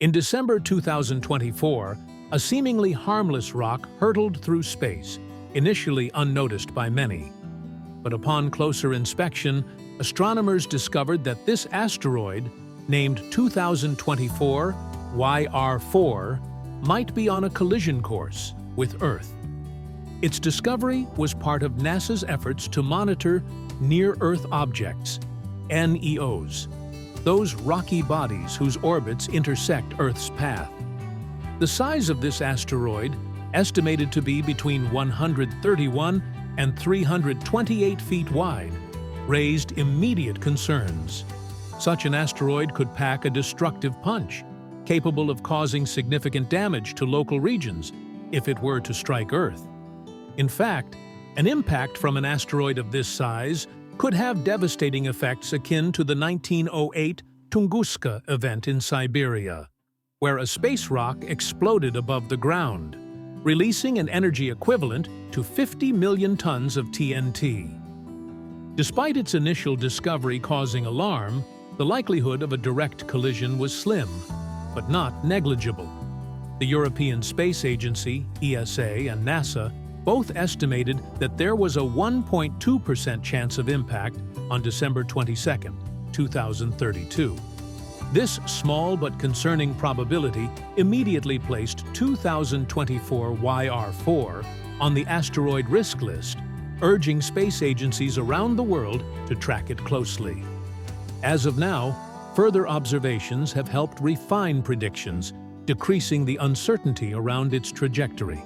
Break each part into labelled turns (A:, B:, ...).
A: In December 2024, a seemingly harmless rock hurtled through space, initially unnoticed by many. But upon closer inspection, astronomers discovered that this asteroid, named 2024 YR4, might be on a collision course with Earth. Its discovery was part of NASA's efforts to monitor near-Earth objects, NEOs, those rocky bodies whose orbits intersect Earth's path. The size of this asteroid, estimated to be between 131 and 328 feet wide, raised immediate concerns. Such an asteroid could pack a destructive punch, capable of causing significant damage to local regions if it were to strike Earth. In fact, an impact from an asteroid of this size could have devastating effects akin to the 1908 Tunguska event in Siberia, where a space rock exploded above the ground, releasing an energy equivalent to 50 million tons of TNT. Despite its initial discovery causing alarm, the likelihood of a direct collision was slim, but not negligible. The European Space Agency, ESA, and NASA both estimated that there was a 1.2% chance of impact on December 22, 2032. This small but concerning probability immediately placed 2024 YR4 on the asteroid risk list, urging space agencies around the world to track it closely. As of now, further observations have helped refine predictions, decreasing the uncertainty around its trajectory.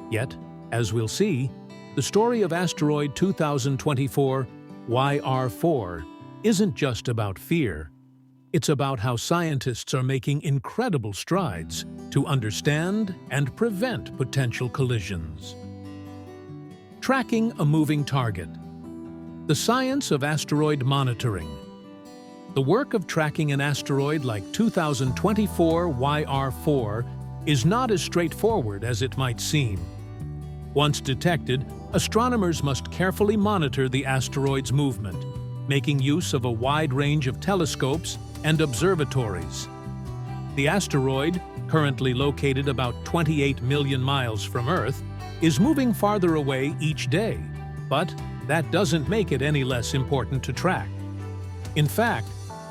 A: Yet, as we'll see, the story of asteroid 2024 YR4 isn't just about fear. It's about how scientists are making incredible strides to understand and prevent potential collisions. Tracking a moving target. The science of asteroid monitoring. The work of tracking an asteroid like 2024 YR4 is not as straightforward as it might seem. Once detected, astronomers must carefully monitor the asteroid's movement, making use of a wide range of telescopes and observatories. The asteroid, currently located about 28 million miles from Earth, is moving farther away each day, but that doesn't make it any less important to track. In fact,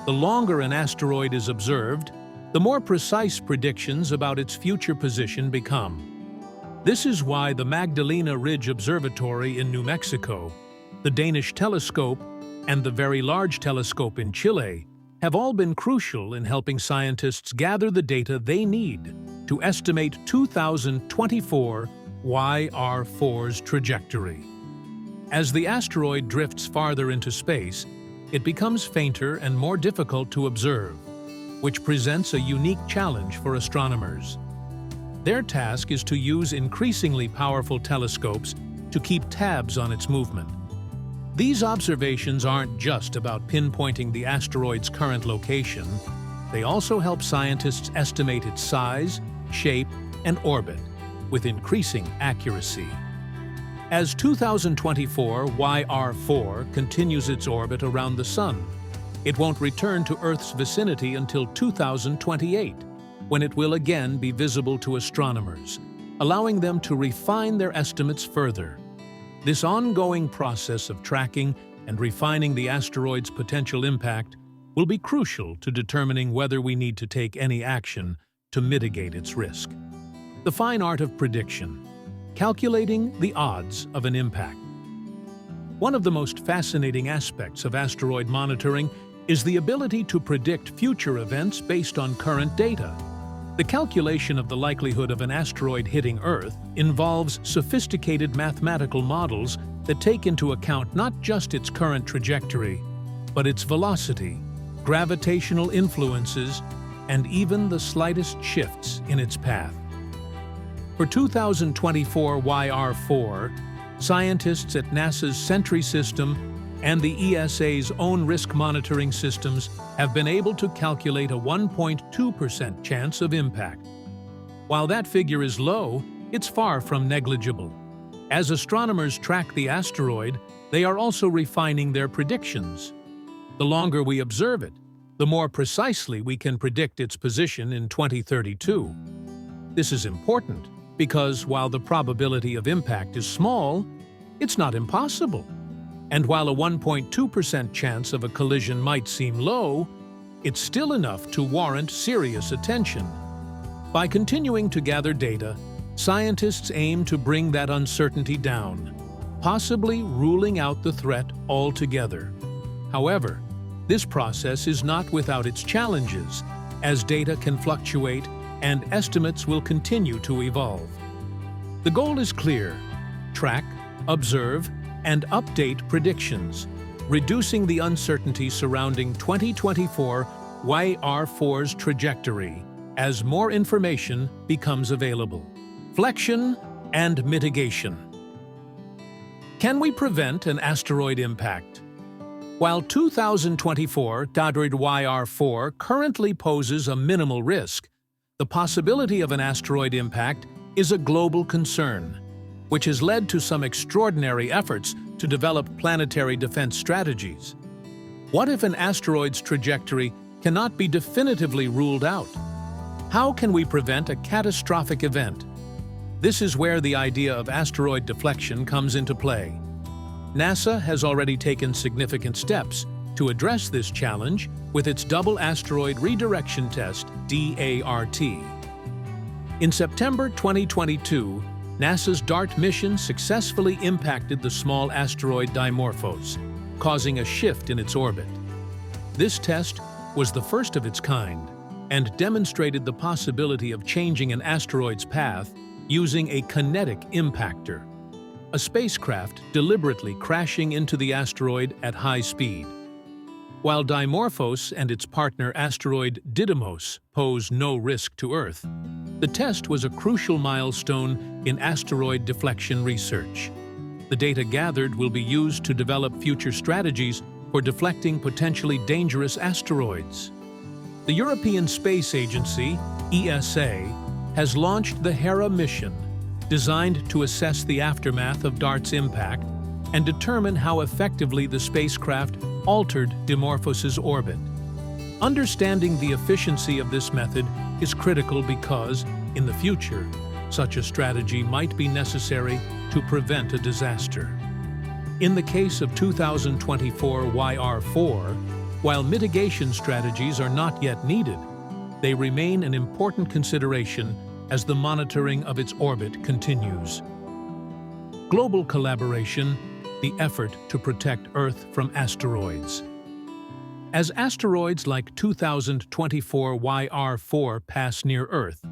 A: the longer an asteroid is observed, the more precise predictions about its future position become. This is why the Magdalena Ridge Observatory in New Mexico, the Danish Telescope, and the Very Large Telescope in Chile have all been crucial in helping scientists gather the data they need to estimate 2024 YR4's trajectory. As the asteroid drifts farther into space, it becomes fainter and more difficult to observe, which presents a unique challenge for astronomers. Their task is to use increasingly powerful telescopes to keep tabs on its movement. These observations aren't just about pinpointing the asteroid's current location. They also help scientists estimate its size, shape, and orbit with increasing accuracy. As 2024 YR4 continues its orbit around the Sun, it won't return to Earth's vicinity until 2028, when it will again be visible to astronomers, allowing them to refine their estimates further. This ongoing process of tracking and refining the asteroid's potential impact will be crucial to determining whether we need to take any action to mitigate its risk. The fine art of prediction. Calculating the odds of an impact. One of the most fascinating aspects of asteroid monitoring is the ability to predict future events based on current data. The calculation of the likelihood of an asteroid hitting Earth involves sophisticated mathematical models that take into account not just its current trajectory, but its velocity, gravitational influences, and even the slightest shifts in its path. For 2024 YR4, scientists at NASA's Sentry system and the ESA's own risk monitoring systems have been able to calculate a 1.2% chance of impact. While that figure is low, it's far from negligible. As astronomers track the asteroid, they are also refining their predictions. The longer we observe it, the more precisely we can predict its position in 2032. This is important because while the probability of impact is small, it's not impossible. And while a 1.2% chance of a collision might seem low, it's still enough to warrant serious attention. By continuing to gather data, scientists aim to bring that uncertainty down, possibly ruling out the threat altogether. However, this process is not without its challenges, as data can fluctuate and estimates will continue to evolve. The goal is clear: track, observe, and update predictions, reducing the uncertainty surrounding 2024 YR4's trajectory as more information becomes available. Flexion and mitigation. Can we prevent an asteroid impact? While 2024 YR4 currently poses a minimal risk, the possibility of an asteroid impact is a global concern, which has led to some extraordinary efforts to develop planetary defense strategies. What if an asteroid's trajectory cannot be definitively ruled out? How can we prevent a catastrophic event? This is where the idea of asteroid deflection comes into play. NASA has already taken significant steps to address this challenge with its Double Asteroid Redirection Test, DART. In September 2022, NASA's DART mission successfully impacted the small asteroid Dimorphos, causing a shift in its orbit. This test was the first of its kind and demonstrated the possibility of changing an asteroid's path using a kinetic impactor, a spacecraft deliberately crashing into the asteroid at high speed. While Dimorphos and its partner asteroid Didymos pose no risk to Earth, the test was a crucial milestone in asteroid deflection research. The data gathered will be used to develop future strategies for deflecting potentially dangerous asteroids. The European Space Agency, ESA, has launched the Hera mission, designed to assess the aftermath of DART's impact and determine how effectively the spacecraft altered Dimorphos's orbit. Understanding the efficiency of this method is critical because, in the future, such a strategy might be necessary to prevent a disaster. In the case of 2024 YR4, while mitigation strategies are not yet needed, they remain an important consideration as the monitoring of its orbit continues. Global collaboration, the effort to protect Earth from asteroids. As asteroids like 2024 YR4 pass near Earth,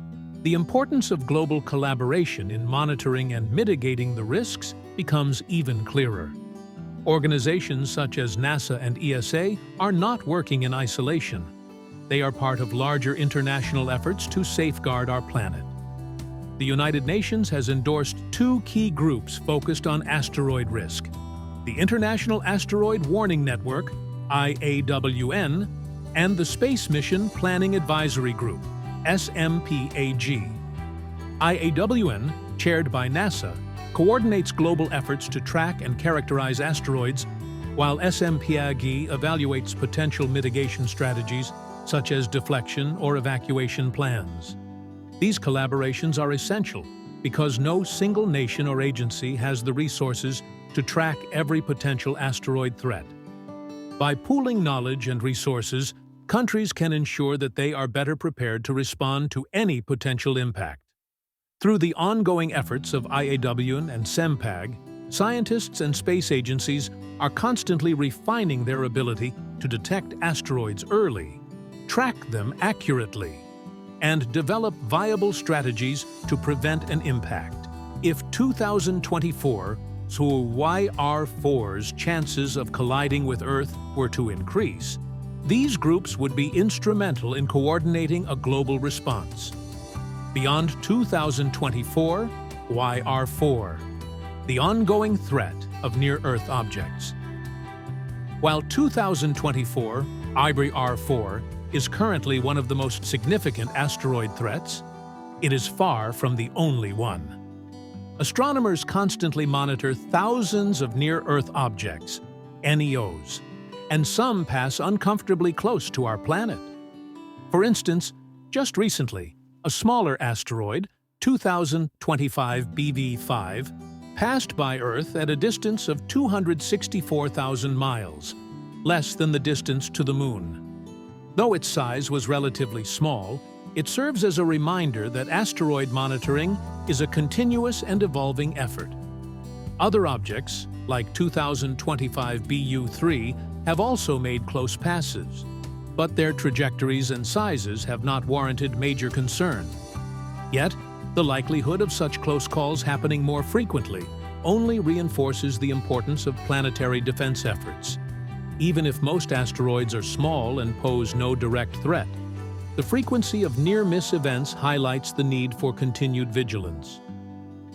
A: the importance of global collaboration in monitoring and mitigating the risks becomes even clearer. Organizations such as NASA and ESA are not working in isolation. They are part of larger international efforts to safeguard our planet. The United Nations has endorsed two key groups focused on asteroid risk: the International Asteroid Warning Network, IAWN, and the Space Mission Planning Advisory Group, SMPAG. IAWN, chaired by NASA, coordinates global efforts to track and characterize asteroids, while SMPAG evaluates potential mitigation strategies such as deflection or evacuation plans. These collaborations are essential because no single nation or agency has the resources to track every potential asteroid threat. By pooling knowledge and resources, countries can ensure that they are better prepared to respond to any potential impact. Through the ongoing efforts of IAWN and SEMPAG, scientists and space agencies are constantly refining their ability to detect asteroids early, track them accurately, and develop viable strategies to prevent an impact. If 2024 YR4's chances of colliding with Earth were to increase, these groups would be instrumental in coordinating a global response. Beyond 2024 YR4, the ongoing threat of near-Earth objects. While 2024 YR4 is currently one of the most significant asteroid threats, it is far from the only one. Astronomers constantly monitor thousands of near-Earth objects, NEOs, and some pass uncomfortably close to our planet. For instance, just recently, a smaller asteroid, 2025 BV5, passed by Earth at a distance of 264,000 miles, less than the distance to the Moon. Though its size was relatively small, it serves as a reminder that asteroid monitoring is a continuous and evolving effort. Other objects, like 2025 BU3, have also made close passes, but their trajectories and sizes have not warranted major concern. Yet, the likelihood of such close calls happening more frequently only reinforces the importance of planetary defense efforts. Even if most asteroids are small and pose no direct threat, the frequency of near-miss events highlights the need for continued vigilance.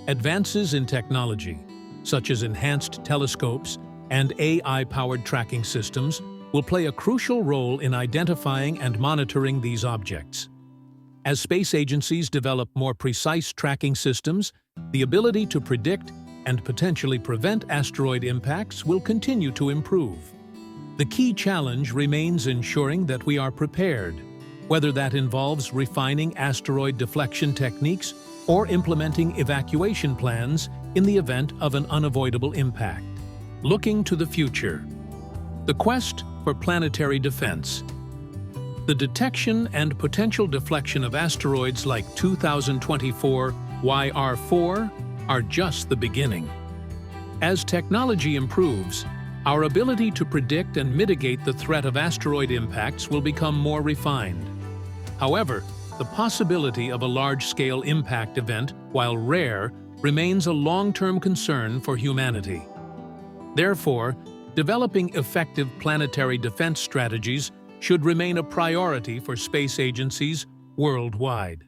A: Advances in technology, such as enhanced telescopes and AI-powered tracking systems, will play a crucial role in identifying and monitoring these objects. As space agencies develop more precise tracking systems, the ability to predict and potentially prevent asteroid impacts will continue to improve. The key challenge remains ensuring that we are prepared, whether that involves refining asteroid deflection techniques or implementing evacuation plans in the event of an unavoidable impact. Looking to the future. The quest for planetary defense. The detection and potential deflection of asteroids like 2024 YR4 are just the beginning. As technology improves, our ability to predict and mitigate the threat of asteroid impacts will become more refined. However, the possibility of a large-scale impact event, while rare, remains a long-term concern for humanity. Therefore, developing effective planetary defense strategies should remain a priority for space agencies worldwide.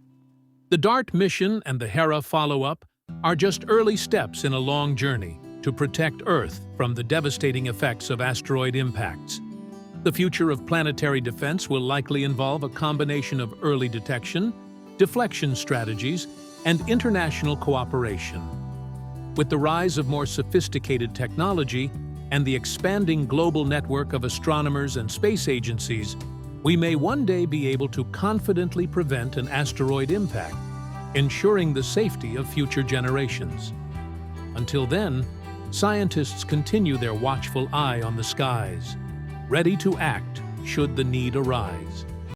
A: The DART mission and the Hera follow-up are just early steps in a long journey to protect Earth from the devastating effects of asteroid impacts. The future of planetary defense will likely involve a combination of early detection, deflection strategies, and international cooperation. With the rise of more sophisticated technology and the expanding global network of astronomers and space agencies, we may one day be able to confidently prevent an asteroid impact, ensuring the safety of future generations. Until then, scientists continue their watchful eye on the skies, ready to act should the need arise.